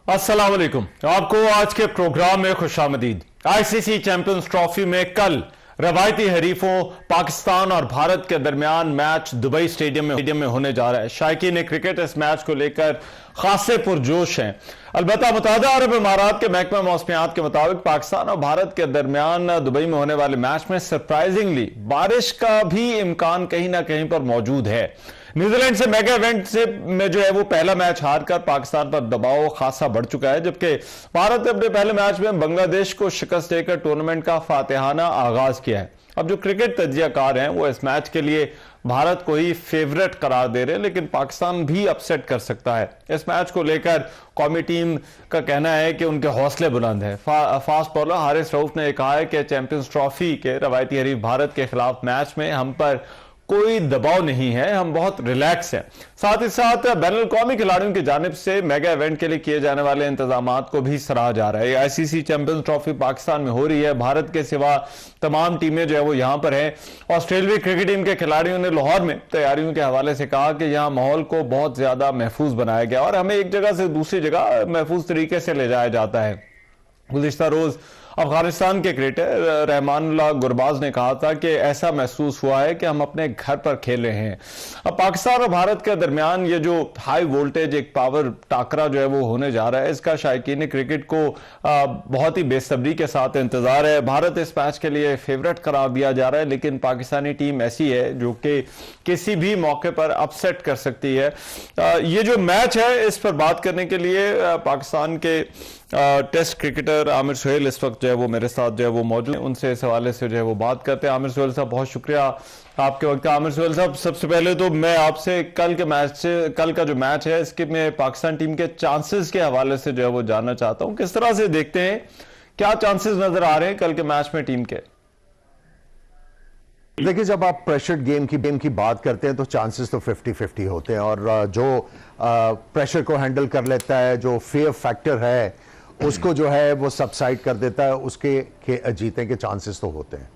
अस्सलाम वालेकुम। आपको आज के प्रोग्राम में खुशामदीद। आईसीसी चैंपियंस ट्रॉफी में कल रवायती हरीफों पाकिस्तान और भारत के दरमियान मैच दुबई स्टेडियम में होने जा रहा है। शायकीन क्रिकेट इस मैच को लेकर खासे पुरजोश हैं। अलबत्ता मुत्तहदा अरब इमारात के महकमा मौसमियात के मुताबिक पाकिस्तान और भारत के दरमियान दुबई में होने वाले मैच में सरप्राइजिंगली बारिश का भी इम्कान कहीं ना कहीं पर मौजूद है। न्यूजीलैंड से मेगा इवेंट से में जो है वो पहला मैच हारकर पाकिस्तान पर दबाव खासा बढ़ चुका है, जबकि भारत ने अपने पहले मैच में बांग्लादेश को शिकस्त देकर टूर्नामेंट का फातिहाना आगाज किया है। अब जो क्रिकेट तज्जियाकार हैं वो इस मैच के लिए भारत को ही फेवरेट करार दे रहे हैं, लेकिन पाकिस्तान भी अपसेट कर सकता है। इस मैच को लेकर कौमी टीम का कहना है कि उनके हौसले बुलंद है। फास्ट बॉलर हारिस रऊफ ने कहा है कि चैंपियंस ट्रॉफी के रवायती हरीफ भारत के खिलाफ मैच में हम पर कोई दबाव नहीं है, हम बहुत रिलैक्स हैं। साथ ही साथ बैनुल अक़वामी खिलाड़ियों की जानिब से मेगा इवेंट के लिए किए जाने वाले इंतजामात को भी सराहा जा रहा है। आईसीसी चैंपियंस ट्रॉफी पाकिस्तान में हो रही है। भारत के सिवा तमाम टीमें जो है वो यहां पर हैं। ऑस्ट्रेलियाई क्रिकेट टीम के खिलाड़ियों ने लाहौर में तैयारियों के हवाले से कहा कि यहां माहौल को बहुत ज्यादा महफूज बनाया गया और हमें एक जगह से दूसरी जगह महफूज तरीके से ले जाया जाता है। गुज़िश्ता रोज अफगानिस्तान के क्रिकेटर रहमानुल्लाह गुरबाज ने कहा था कि ऐसा महसूस हुआ है कि हम अपने घर पर खेल रहे हैं। अब पाकिस्तान और भारत के दरमियान ये जो हाई वोल्टेज एक पावर टाकरा जो है वो होने जा रहा है, इसका शायकीन क्रिकेट को बहुत ही बेसब्री के साथ इंतजार है। भारत इस मैच के लिए फेवरेट करार दिया जा रहा है, लेकिन पाकिस्तानी टीम ऐसी है जो कि किसी भी मौके पर अपसेट कर सकती है। ये जो मैच है इस पर बात करने के लिए पाकिस्तान के टेस्ट क्रिकेटर आमिर सुहेल इस वक्त जो है वो मेरे साथ जो है वो मौजूद है। उनसे इस हवाले से जो है वो बात करते हैं। आमिर सुहेल साहब, बहुत शुक्रिया आपके वक्त। आमिर सुहेल साहब, सबसे पहले तो मैं आपसे कल का जो मैच है इसके में पाकिस्तान टीम के चांसेस के हवाले से जो है वो जानना चाहता हूं। किस तरह से देखते हैं, क्या चांसेस नजर आ रहे हैं कल के मैच में टीम के? देखिए, जब आप प्रेशर गेम की बात करते हैं तो चांसेस तो 50-50 होते हैं और जो प्रेशर को हैंडल कर लेता है, जो फेयर फैक्टर है उसको जो है वो सबसाइड कर देता है, उसके जीतने के चांसेस तो होते हैं,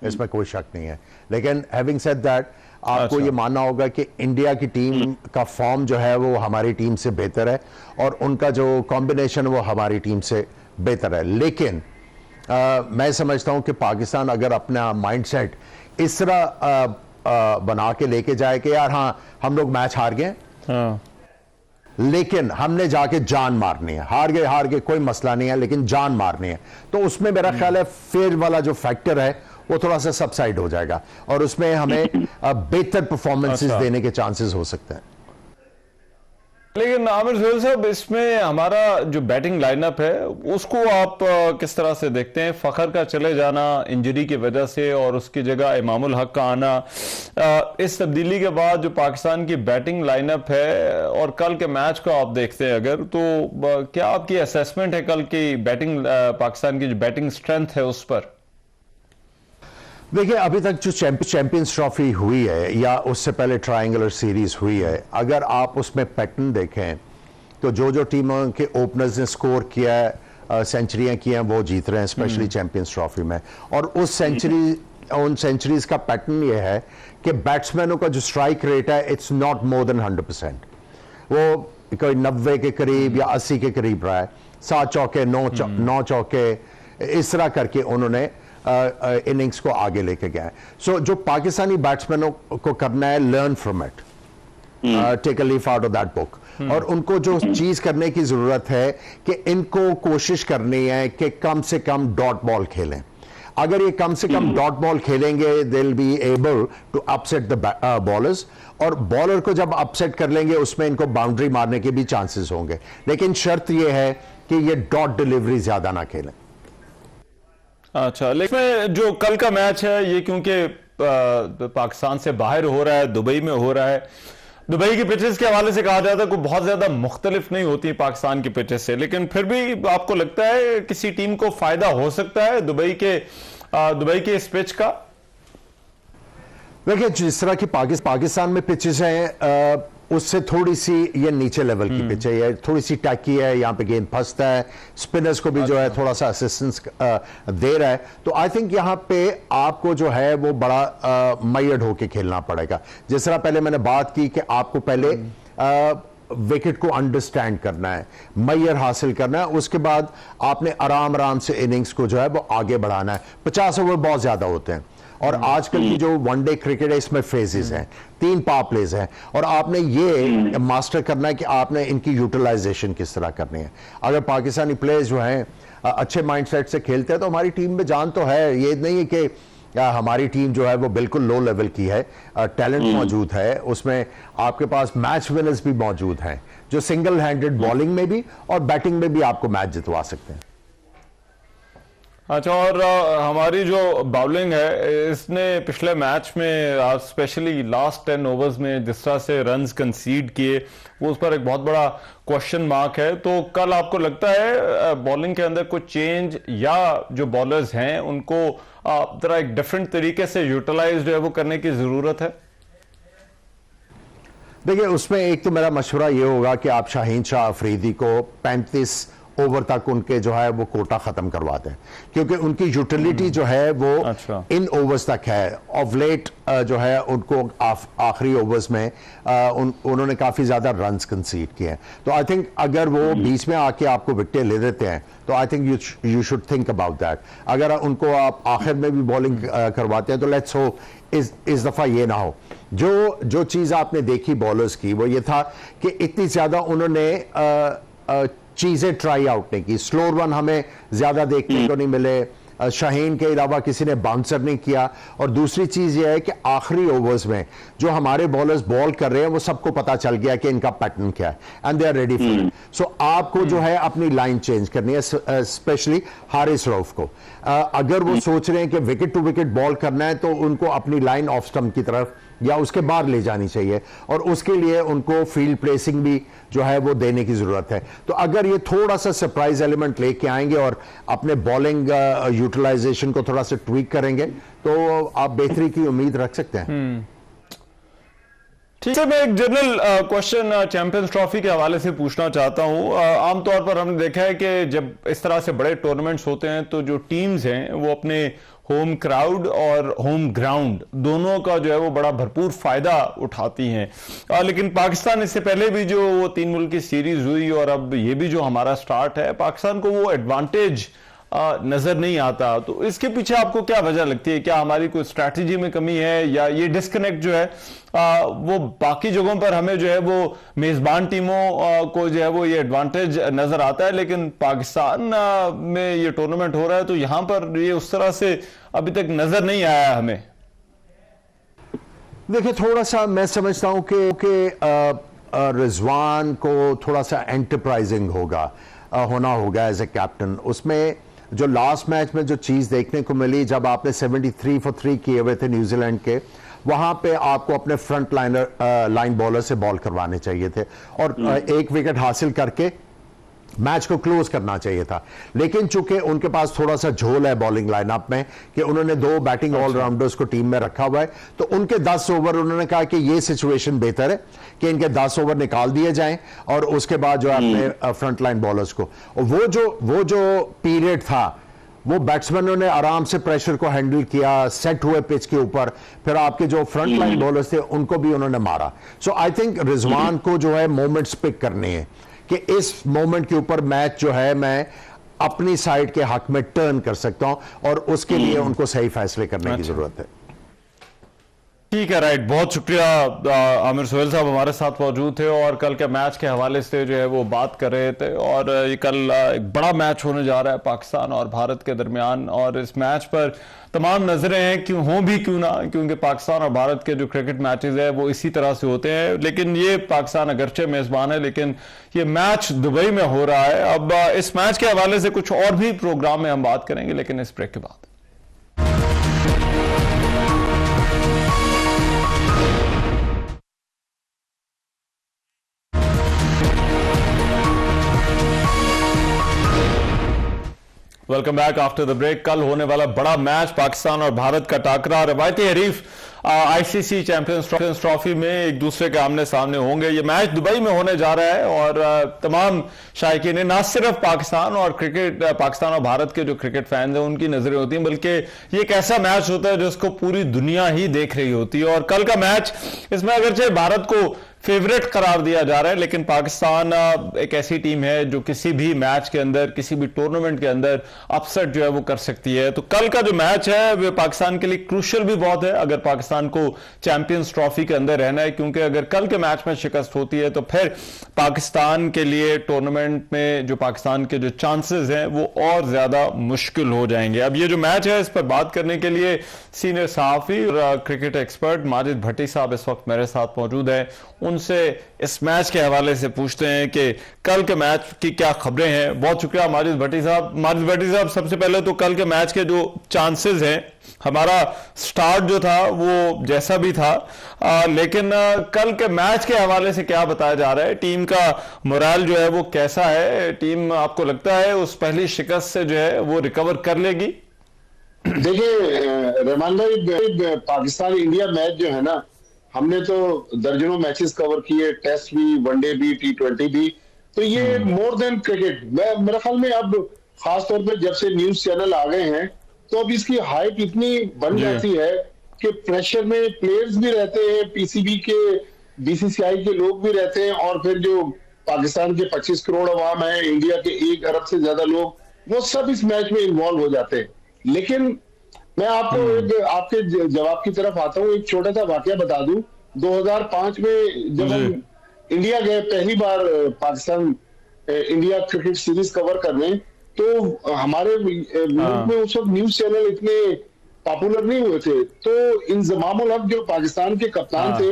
इसमें कोई शक नहीं है। लेकिन हैविंग सेड दैट, आपको ये मानना होगा कि इंडिया की टीम का फॉर्म जो है वो हमारी टीम से बेहतर है और उनका जो कॉम्बिनेशन वो हमारी टीम से बेहतर है। लेकिन मैं समझता हूं कि पाकिस्तान अगर अपना माइंडसेट इस तरह बना के लेके जाए कि यार हाँ, हम लोग मैच हार गए, लेकिन हमने जाके जान मारनी है, हार गए कोई मसला नहीं है, लेकिन जान मारनी है, तो उसमें मेरा ख्याल है फेयर वाला जो फैक्टर है वो थोड़ा सा सबसाइड हो जाएगा और उसमें हमें बेहतर परफॉर्मेंसेस देने के चांसेस हो सकते हैं। लेकिन आमिर सुहेल साहब, इसमें हमारा जो बैटिंग लाइनअप है उसको आप किस तरह से देखते हैं? फखर का चले जाना इंजरी की वजह से और उसकी जगह इमामुल हक का आना, इस तब्दीली के बाद जो पाकिस्तान की बैटिंग लाइनअप है और कल के मैच को आप देखते हैं अगर, तो क्या आपकी असेसमेंट है कल की बैटिंग, पाकिस्तान की जो बैटिंग स्ट्रेंथ है उस पर? देखिए, अभी तक जो चैंपियंस ट्रॉफी हुई है या उससे पहले ट्रायंगुलर सीरीज हुई है, अगर आप उसमें पैटर्न देखें तो जो टीमों के ओपनर्स ने स्कोर किया है, सेंचुरियां की हैं, वो जीत रहे हैं, स्पेशली चैंपियंस ट्रॉफी में। और उन सेंचुरीज का पैटर्न ये है कि बैट्समैनों का जो स्ट्राइक रेट है इट्स नॉट मोर देन 100%, वो कोई 90 के करीब या 80 के करीब रहा है। 7 चौके 9 चौके इस तरह करके उन्होंने इनिंग्स को आगे लेके गया है। सो जो पाकिस्तानी बैट्समैनों को करना है, learn from it, take a leaf out of that book, और उनको जो चीज करने की जरूरत है कि इनको कोशिश करनी है कि कम से कम डॉट बॉल खेलें। अगर ये कम से कम डॉट बॉल खेलेंगे, they will be able to upset the bowlers, और बॉलर को जब अपसेट कर लेंगे उसमें इनको बाउंड्री मारने के भी चांसेस होंगे। लेकिन शर्त यह है कि ये डॉट डिलीवरी ज्यादा ना खेलें। अच्छा, लेकिन जो कल का मैच है ये क्योंकि पाकिस्तान से बाहर हो रहा है, दुबई में हो रहा है, दुबई की पिचेस के हवाले से कहा जाता है कि बहुत ज्यादा मुख्तलिफ नहीं होती पाकिस्तान की पिचेस से, लेकिन फिर भी आपको लगता है किसी टीम को फायदा हो सकता है दुबई के इस पिच का? देखिए, जिस तरह की पाकिस्तान में पिचेस हैं उससे थोड़ी सी ये नीचे लेवल की पिच है, ये थोड़ी सी टैकी है, यहाँ पे गेंद फंसता है, स्पिनर्स को भी जो है थोड़ा सा असिस्टेंस दे रहा है। तो आई थिंक यहाँ पे आपको जो है वो बड़ा मैयड होके खेलना पड़ेगा। जिस तरह पहले मैंने बात की कि आपको पहले विकेट को अंडरस्टैंड करना है, मैयर हासिल करना है, उसके बाद आपने आराम आराम से इनिंग्स को जो है वो आगे बढ़ाना है। 50 ओवर बहुत ज्यादा होते हैं और आजकल की जो वनडे क्रिकेट है इसमें फेजेस हैं, 3 पावर प्लेज हैं और आपने ये मास्टर करना है कि आपने इनकी यूटिलाइजेशन किस तरह करनी है। अगर पाकिस्तानी प्लेयर्स जो हैं अच्छे माइंडसेट से खेलते हैं तो हमारी टीम में जान तो है। ये नहीं है कि हमारी टीम जो है वो बिल्कुल लो लेवल की है, टैलेंट मौजूद है, उसमें आपके पास मैच विनर्स भी मौजूद हैं जो सिंगल हैंडेड बॉलिंग में भी और बैटिंग में भी आपको मैच जितवा सकते हैं। अच्छा, और हमारी जो बॉलिंग है इसने पिछले मैच में स्पेशली लास्ट 10 ओवर्स में जिस तरह से रन्स कंसीड किए वो उस पर एक बहुत बड़ा क्वेश्चन मार्क है। तो कल आपको लगता है बॉलिंग के अंदर कुछ चेंज या जो बॉलर्स हैं उनको जरा एक डिफरेंट तरीके से यूटिलाइज जो है वो करने की जरूरत है? देखिए, उसमें एक तो मेरा मशवरा ये होगा कि आप शाहीन शाह अफरीदी को 35 ओवर तक उनके जो है वो कोटा खत्म करवा दें, क्योंकि उनकी यूटिलिटी जो है वो इन ओवर्स तक है। ऑफ लेट जो है उनको आखिरी ओवर्स में उन्होंने काफी ज्यादा रन्स कंसीड किए हैं। तो आई थिंक अगर वो बीच में आके आपको विकेट ले देते हैं तो I think you should think about that. अगर उनको आप आखिर में भी बॉलिंग करवाते हैं तो लेट्स होप इस दफा ये ना हो। जो चीज आपने देखी बॉलर्स की वो ये था कि इतनी ज्यादा उन्होंने चीजें ट्राई आउट नहीं की। स्लो रन हमें ज्यादा देखने को नहीं मिले, शाहीन के अलावा किसी ने बाउंसर नहीं किया। और दूसरी चीज यह है कि आखिरी ओवर्स में जो हमारे बॉलर्स बॉल कर रहे हैं वो सबको पता चल गया कि इनका पैटर्न क्या है and they are ready for it. So आपको जो है अपनी लाइन चेंज करनी है, स्पेशली हारिस रऊफ को। अगर वो सोच रहे हैं कि विकेट टू विकेट बॉल करना है तो उनको अपनी लाइन ऑफ स्टंप की तरफ या उसके बाहर ले जानी चाहिए और उसके लिए उनको फील्ड प्लेसिंग भी जो है वो देने की जरूरत है। तो अगर ये थोड़ा सा सरप्राइज एलिमेंट लेके आएंगे और अपने बॉलिंग यूटिलाइजेशन को थोड़ा सा ट्वीक करेंगे तो आप बेहतरी की उम्मीद रख सकते हैं। ठीक है, मैं एक जनरल क्वेश्चन चैंपियंस ट्रॉफी के हवाले से पूछना चाहता हूं। आमतौर पर हमने देखा है कि जब इस तरह से बड़े टूर्नामेंट्स होते हैं तो जो टीम्स हैं वो अपने होम क्राउड और होम ग्राउंड दोनों का जो है वो बड़ा भरपूर फायदा उठाती हैं। लेकिन पाकिस्तान इससे पहले भी जो वो 3 मुल्क की सीरीज हुई और अब ये भी जो हमारा स्टार्ट है, पाकिस्तान को वो एडवांटेज नजर नहीं आता। तो इसके पीछे आपको क्या वजह लगती है? क्या हमारी कोई स्ट्रैटेजी में कमी है या ये डिस्कनेक्ट जो है वो बाकी जगहों पर हमें जो है वो मेजबान टीमों को जो है वो ये एडवांटेज नजर आता है, लेकिन पाकिस्तान में ये टूर्नामेंट हो रहा है तो यहां पर ये उस तरह से अभी तक नजर नहीं आया हमें? देखिए, थोड़ा सा मैं समझता हूं कि रिजवान को थोड़ा सा एंटरप्राइजिंग होना होगा एज ए कैप्टन। उसमें जो लास्ट मैच में जो चीज देखने को मिली, जब आपने 73 for 3 किए हुए थे न्यूजीलैंड के, वहां पे आपको अपने फ्रंट लाइन बॉलर से बॉल करवाने चाहिए थे और 1 विकेट हासिल करके मैच को क्लोज करना चाहिए था। लेकिन चूंकि उनके पास थोड़ा सा झोल है बॉलिंग लाइनअप में कि उन्होंने 2 बैटिंग ऑलराउंडर्स को टीम में रखा हुआ है, तो उनके 10 ओवर उन्होंने कहा कि ये सिचुएशन बेहतर है कि इनके 10 ओवर निकाल दिए जाएं और उसके बाद जो अपने फ्रंट लाइन बॉलर्स को, वो जो पीरियड था वो बैट्समैनों ने आराम से प्रेशर को हैंडल किया, सेट हुए पिच के ऊपर, फिर आपके जो फ्रंट लाइन बॉलर्स थे उनको भी उन्होंने मारा। सो आई थिंक रिजवान को जो है मोमेंट्स पिक करने हैं कि इस मोमेंट के ऊपर मैच जो है मैं अपनी साइड के हक में टर्न कर सकता हूं और उसके लिए उनको सही फैसले करने की जरूरत है। ठीक है, राइट, बहुत शुक्रिया। आमिर सोहेल साहब हमारे साथ मौजूद थे और कल के मैच के हवाले से जो है वो बात कर रहे थे। और ये कल एक बड़ा मैच होने जा रहा है पाकिस्तान और भारत के दरमियान और इस मैच पर तमाम नजरें हैं, क्यों ना, क्योंकि पाकिस्तान और भारत के जो क्रिकेट मैचेस है वो इसी तरह से होते हैं। लेकिन ये पाकिस्तान अगरचे मेजबान है लेकिन ये मैच दुबई में हो रहा है। अब इस मैच के हवाले से कुछ और भी प्रोग्राम में हम बात करेंगे, लेकिन इस ब्रेक के बाद। Welcome back after the break. कल होने वाला बड़ा मैच पाकिस्तान और भारत का टाकरा, रवायती हरीफ आईसीसी चैंपियंस ट्रॉफी में एक दूसरे के आमने सामने होंगे। ये मैच दुबई में होने जा रहा है और तमाम शायकीन ने, ना सिर्फ पाकिस्तान और भारत के जो क्रिकेट फैंस हैं उनकी नजरें होती हैं, बल्कि ये एक ऐसा मैच होता है जिसको पूरी दुनिया ही देख रही होती है। और कल का मैच, इसमें अगरचे भारत को फेवरेट करार दिया जा रहा है, लेकिन पाकिस्तान एक ऐसी टीम है जो किसी भी मैच के अंदर, किसी भी टूर्नामेंट के अंदर अपसेट जो है वो कर सकती है। तो कल का जो मैच है वो पाकिस्तान के लिए क्रूशियल भी बहुत है अगर पाकिस्तान को चैंपियंस ट्रॉफी के अंदर रहना है, क्योंकि अगर कल के मैच में शिकस्त होती है तो फिर पाकिस्तान के लिए टूर्नामेंट में जो पाकिस्तान के जो चांसेस हैं वो और ज्यादा मुश्किल हो जाएंगे। अब ये जो मैच है इस पर बात करने के लिए सीनियर सहाफी और क्रिकेट एक्सपर्ट माजिद भट्टी साहब इस वक्त मेरे साथ मौजूद हैं। उनसे इस मैच के हवाले से पूछते हैं कि कल के मैच की क्या खबरें हैं। बहुत शुक्रिया माजिद भट्टी साहब। माजिद भट्टी साहब, सबसे पहले तो कल के मैच के जो चांसेस हैं, हमारा स्टार्ट जो था वो जैसा भी था, लेकिन कल के मैच के हवाले से क्या बताया जा रहा है? टीम का मोराल जो है वो कैसा है? टीम आपको लगता है उस पहली शिकस्त से जो है वो रिकवर कर लेगी? देखिए रहमान भाई, पाकिस्तान इंडिया मैच जो है ना, हमने तो दर्जनों मैचेस कवर किए, टेस्ट भी, वनडे भी, T20 भी। तो ये मोर देन क्रिकेट, मेरे ख्याल में अब खास तौर पे जब से न्यूज चैनल आ गए हैं तो अब इसकी हाइप इतनी बन जाती है कि प्रेशर में प्लेयर्स भी रहते हैं, पीसीबी के, बीसीसीआई के लोग भी रहते हैं, और फिर जो पाकिस्तान के 25 करोड़ अवाम है, इंडिया के 1 अरब से ज्यादा लोग, वो सब इस मैच में इन्वॉल्व हो जाते हैं। लेकिन मैं आपको आपके जवाब की तरफ आता हूँ, एक छोटा सा वाकया बता दूं। 2005 में जब हम इंडिया गए पहली बार Pakistan India cricket series cover करने, तो हमारे मुल्क में उस वक्त न्यूज चैनल इतने पॉपुलर नहीं हुए थे। तो इंजमाम उल हक जो पाकिस्तान के कप्तान थे,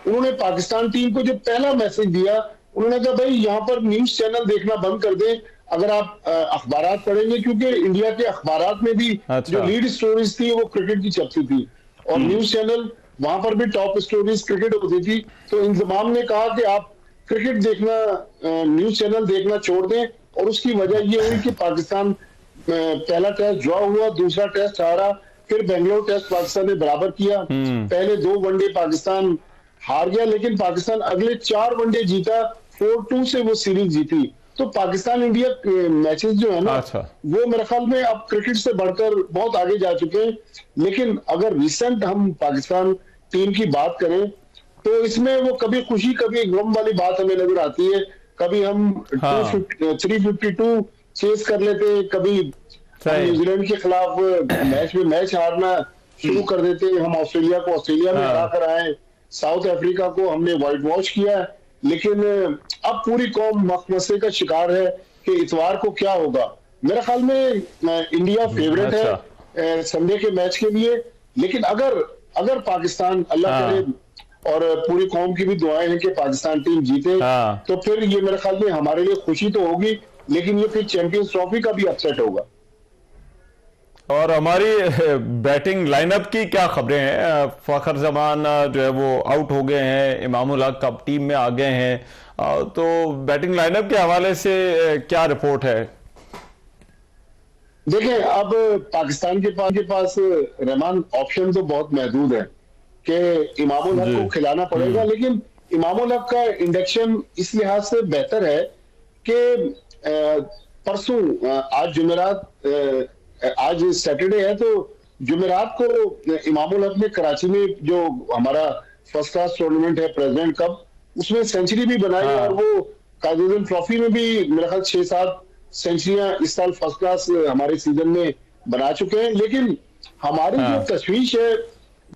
उन्होंने पाकिस्तान टीम को जो पहला मैसेज दिया, उन्होंने कहा भाई यहाँ पर न्यूज चैनल देखना बंद कर दें, अगर आप अखबारात पढ़ेंगे, क्योंकि इंडिया के अखबारात में भी जो लीड स्टोरीज थी वो क्रिकेट की छपती थी, और न्यूज चैनल वहां पर भी टॉप स्टोरीज क्रिकेट होती थी। तो इंतजाम ने कहा कि आप क्रिकेट देखना, न्यूज चैनल देखना छोड़ दें, और उसकी वजह ये हुई कि पाकिस्तान पहला टेस्ट ड्रॉ हुआ, दूसरा टेस्ट हारा, फिर बेंगलोर टेस्ट पाकिस्तान ने बराबर किया, पहले 2 वनडे पाकिस्तान हार गया, लेकिन पाकिस्तान अगले 4 वनडे जीता, 4-2 से वो सीरीज जीती। तो पाकिस्तान इंडिया मैचेस जो है ना, वो मेरे ख्याल में अब क्रिकेट से बढ़कर बहुत आगे जा चुके हैं। लेकिन अगर रिसेंट हम पाकिस्तान टीम की बात करें तो इसमें वो कभी खुशी कभी गम वाली बात हमें नजर आती है। कभी हम 352 चेस कर लेते, कभी न्यूजीलैंड के खिलाफ मैच में मैच हारना शुरू कर देते, हम ऑस्ट्रेलिया को ऑस्ट्रेलिया में हरा कर आए, साउथ अफ्रीका को हमने व्हाइट वॉश किया। लेकिन अब पूरी कौम मखमसे का शिकार है कि इतवार को क्या होगा। मेरे ख्याल में इंडिया फेवरेट है संडे के मैच के लिए, लेकिन अगर पाकिस्तान, अल्लाह करे, और पूरी कौम की भी दुआएं हैं कि पाकिस्तान टीम जीते, तो फिर ये मेरे ख्याल में हमारे लिए खुशी तो होगी, लेकिन ये फिर चैंपियंस ट्रॉफी का भी अपसेट होगा। और हमारी बैटिंग लाइनअप की क्या खबरें हैं? फखर जमान जो है वो आउट हो गए हैं, इमामुल हक अब टीम में आ गए हैं, तो बैटिंग लाइनअप के हवाले से क्या रिपोर्ट है? देखिए, अब पाकिस्तान के पास रहमान ऑप्शन तो बहुत महदूद है कि इमामुल हक को खिलाना पड़ेगा, लेकिन इमामुल हक का इंडक्शन इस लिहाज से बेहतर है कि परसों, आज जुमेरात, आज सैटरडे है, तो जुमेरात को इमामुल हक ने कराची में जो हमारा फर्स्ट क्लास टूर्नामेंट है प्रेसिडेंट कप, उसमें सेंचुरी भी बनाई, और वो कायदुल ट्रॉफी में भी मेरे ख्याल 6-7 सेंचुरियां इस साल फर्स्ट क्लास हमारे सीजन में बना चुके हैं। लेकिन हमारी जो तशवीश है,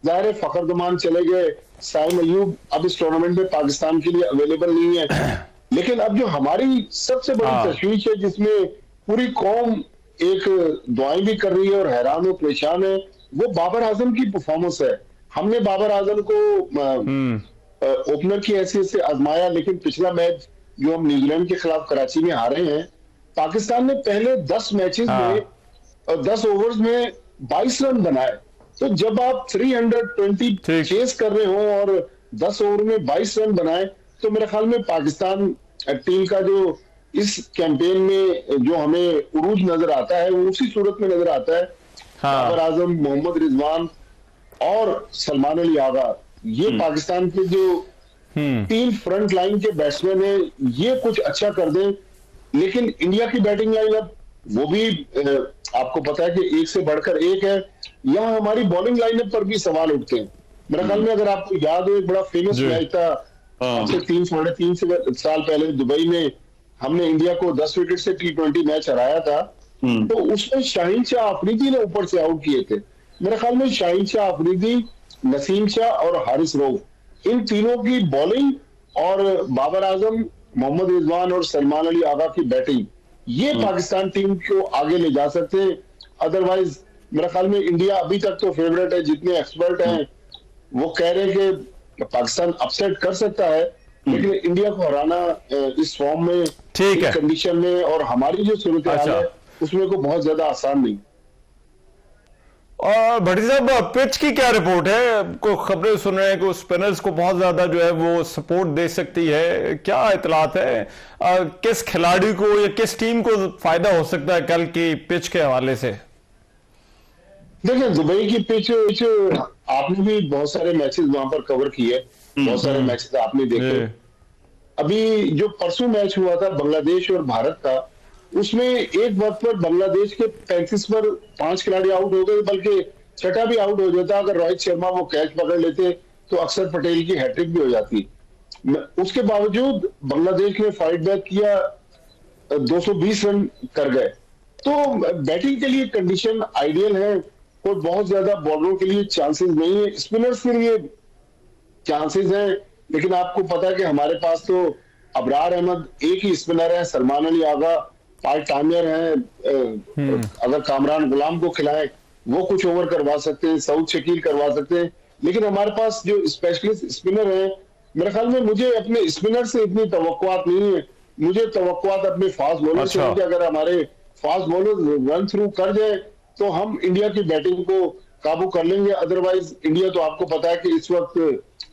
जाहिर है फखर जमान चले गए, साइम अयूब अब इस टूर्नामेंट में पाकिस्तान के लिए अवेलेबल नहीं है, लेकिन अब जो हमारी सबसे बड़ी तशवीश है, जिसमें पूरी कौम एक दुआएं भी कर रही है और हैरान और परेशान है, वो बाबर आजम की परफॉर्मेंस है। हमने बाबर आजम को ओपनर की हैसियत से आजमाया, लेकिन पिछला मैच जो हम न्यूजीलैंड के खिलाफ कराची में हारे हैं, पाकिस्तान ने पहले 10 मैचेस में 10 ओवर्स में 22 रन बनाए। तो जब आप 320 चेस कर रहे हो और 10 ओवर में 22 रन बनाए, तो मेरे ख्याल में पाकिस्तान टीम का जो इस कैंपेन में जो हमें उरूज नजर आता है, वो उसी सूरत में नजर आता है। बाबर आजम, मोहम्मद रिजवान और सलमान अली आगा, ये पाकिस्तान के जो 3 फ्रंट लाइन के बैट्समैन हैं, ये कुछ अच्छा कर दें। लेकिन इंडिया की बैटिंग लाइनअप वो भी आपको पता है कि एक से बढ़कर एक है। यहाँ हमारी बॉलिंग लाइनअप पर भी सवाल उठते हैं। मेरे ख्याल में अगर आपको याद हो, एक बड़ा फेमस मैच था आज से 3 साल पहले दुबई में हमने इंडिया को 10 विकेट से T20 मैच हराया था। तो उसमें शाहीन शाह अफरीदी ने ऊपर से आउट किए थे। मेरे ख्याल में शाहीन शाह अफरीदी, नसीम शाह और हारिस रऊफ, इन तीनों की बॉलिंग और बाबर आजम, मोहम्मद रिजवान और सलमान अली आगा की बैटिंग, ये पाकिस्तान टीम को आगे ले जा सकते हैं। अदरवाइज मेरे ख्याल में इंडिया अभी तक तो फेवरेट है। जितने एक्सपर्ट हैं वो कह रहे हैं कि पाकिस्तान अपसेट कर सकता है, लेकिन इंडिया को हराना इस फॉर्म में, ठीक है, कंडीशन में और हमारी जो सूरत हाल है उसमें को बहुत ज्यादा आसान नहीं। और भट्टी साहब, पिच की क्या रिपोर्ट है? को खबरें सुन रहे हैं कि स्पिनर्स को बहुत ज्यादा जो है वो सपोर्ट दे सकती है, क्या इतलात है? किस खिलाड़ी को या किस टीम को फायदा हो सकता है कल की पिच के हवाले से? देखिए, दुबई की पिच आपने भी बहुत सारे मैचेस वहां पर कवर किए, बहुत सारे मैचेस आपने देखे। अभी जो परसों मैच हुआ था बांग्लादेश और भारत का, उसमें एक वक्त पर बांग्लादेश के 35 पर 5 खिलाड़ी आउट हो गए, बल्कि छठा भी आउट हो जाता। अगर रोहित शर्मा वो कैच पकड़ लेते तो अक्षर पटेल की हैट्रिक भी हो जाती। उसके बावजूद बांग्लादेश ने फाइट बैक किया, 220 रन कर गए। तो बैटिंग के लिए कंडीशन आइडियल है, कोई बहुत ज्यादा बॉलरों के लिए चांसेस नहीं है, स्पिनर्स के लिए चांसेस हैं। लेकिन आपको पता है कि हमारे पास तो अबरार अहमद एक ही स्पिनर है, सलमान अली आगा पार्ट टाइमर हैं। अगर कामरान गुलाम को खिलाएं वो कुछ ओवर करवा सकते हैं, सऊद शकील करवा सकते हैं। लेकिन हमारे पास जो स्पेशलिस्ट स्पिनर है, मेरे ख्याल में मुझे अपने स्पिनर से इतनी तवक्कुआत नहीं है। मुझे तवक्कुआत अपने फास्ट बॉलर से है कि अगर हमारे फास्ट बॉलर रन थ्रू कर जाए तो हम इंडिया की बैटिंग को काबू कर लेंगे। अदरवाइज इंडिया तो आपको पता है कि इस वक्त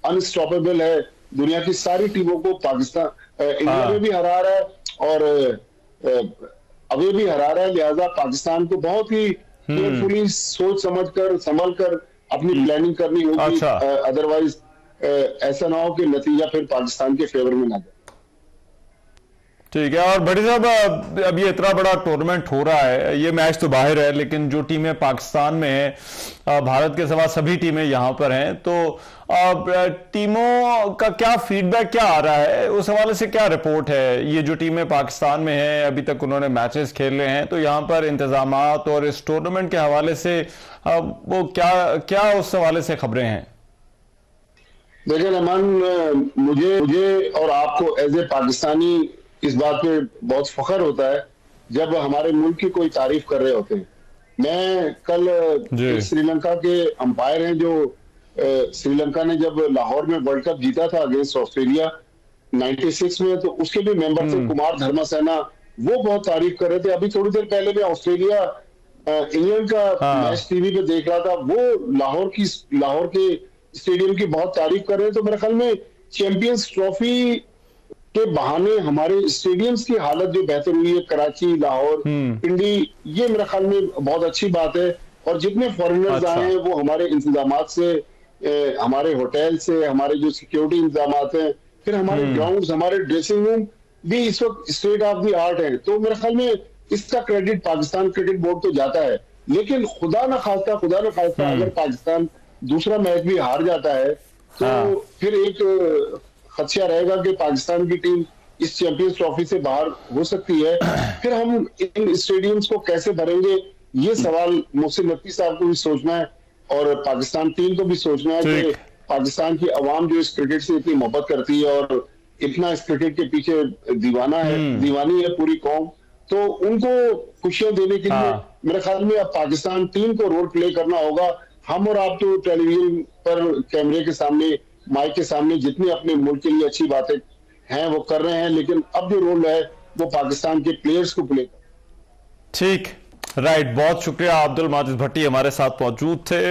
अनस्टॉपेबल है। दुनिया की सारी टीमों को पाकिस्तान इंडिया में भी हरा रहा है और अभी भी हरा रहा है। लिहाजा पाकिस्तान को बहुत ही केयरफुली सोच समझकर संभल कर अपनी प्लानिंग करनी होगी। अदरवाइज ऐसा ना हो कि नतीजा फिर पाकिस्तान के फेवर में ना जाए। ठीक है। और भट्टी साहब, अब ये इतना बड़ा टूर्नामेंट हो रहा है, ये मैच तो बाहर है, लेकिन जो टीमें पाकिस्तान में हैं, भारत के सिवा सभी टीमें यहां पर हैं, तो टीमों का क्या फीडबैक क्या आ रहा है? उस हवाले से क्या रिपोर्ट है? ये जो टीमें पाकिस्तान में हैं, अभी तक उन्होंने मैचेस खेले हैं, तो यहाँ पर इंतजामात और इस टूर्नामेंट के हवाले से वो क्या उस हवाले से खबरें हैं? देखिए रहमान, मुझे और आपको एज ए पाकिस्तानी इस बात पे बहुत फख्र होता है जब हमारे मुल्क की कोई तारीफ कर रहे होते हैं। मैं कल श्रीलंका के अंपायर हैं जो श्रीलंका ने जब लाहौर में वर्ल्ड कप जीता था अगेंस्ट ऑस्ट्रेलिया 96 में, तो उसके भी मेंबर थे कुमार धर्मसेना, वो बहुत तारीफ कर रहे थे। अभी थोड़ी देर पहले मैं ऑस्ट्रेलिया इंग्लैंड का मैच टीवी पे देख रहा था, वो लाहौर के स्टेडियम की बहुत तारीफ कर रहे हैं। तो मेरे ख्याल में चैंपियंस ट्रॉफी के बहाने हमारे स्टेडियम्स की हालत जो बेहतर हुई है, कराची, लाहौर, पिंडी, ये मेरे ख्याल में बहुत अच्छी बात है। और जितने फॉरेनर्स आए हैं वो हमारे इंतजामात से, हमारे होटल से, हमारे जो सिक्योरिटी इंतजामात हैं, फिर हमारे ग्राउंड्स, हमारे ड्रेसिंग रूम भी इस वक्त स्टेट ऑफ द आर्ट है। तो मेरे ख्याल में इसका क्रेडिट पाकिस्तान क्रिकेट बोर्ड को जाता है। लेकिन खुदा न खास्ता अगर पाकिस्तान दूसरा मैच भी हार जाता है तो फिर एक खदशा रहेगा कि पाकिस्तान की टीम इस चैंपियंस ट्रॉफी से बाहर हो सकती है। फिर हम इन स्टेडियम्स को कैसे भरेंगे, ये सवाल मुझसे नकवी साहब को भी सोचना है और पाकिस्तान टीम को भी सोचना है कि पाकिस्तान की आवाम जो इस क्रिकेट से इतनी मोहब्बत करती है और इतना इस क्रिकेट के पीछे दीवानी है पूरी कौम, तो उनको खुशियां देने के लिए मेरे ख्याल में अब पाकिस्तान टीम को रोल प्ले करना होगा। हम और आप तो टेलीविजन पर कैमरे के सामने, माइक के सामने जितनी अपने मुल्क के लिए अच्छी बातें हैं वो कर रहे हैं, लेकिन अब जो रोल है वो पाकिस्तान के प्लेयर्स को प्ले। ठीक, राइट, बहुत शुक्रिया। अब्दुल माजिद भट्टी हमारे साथ मौजूद थे।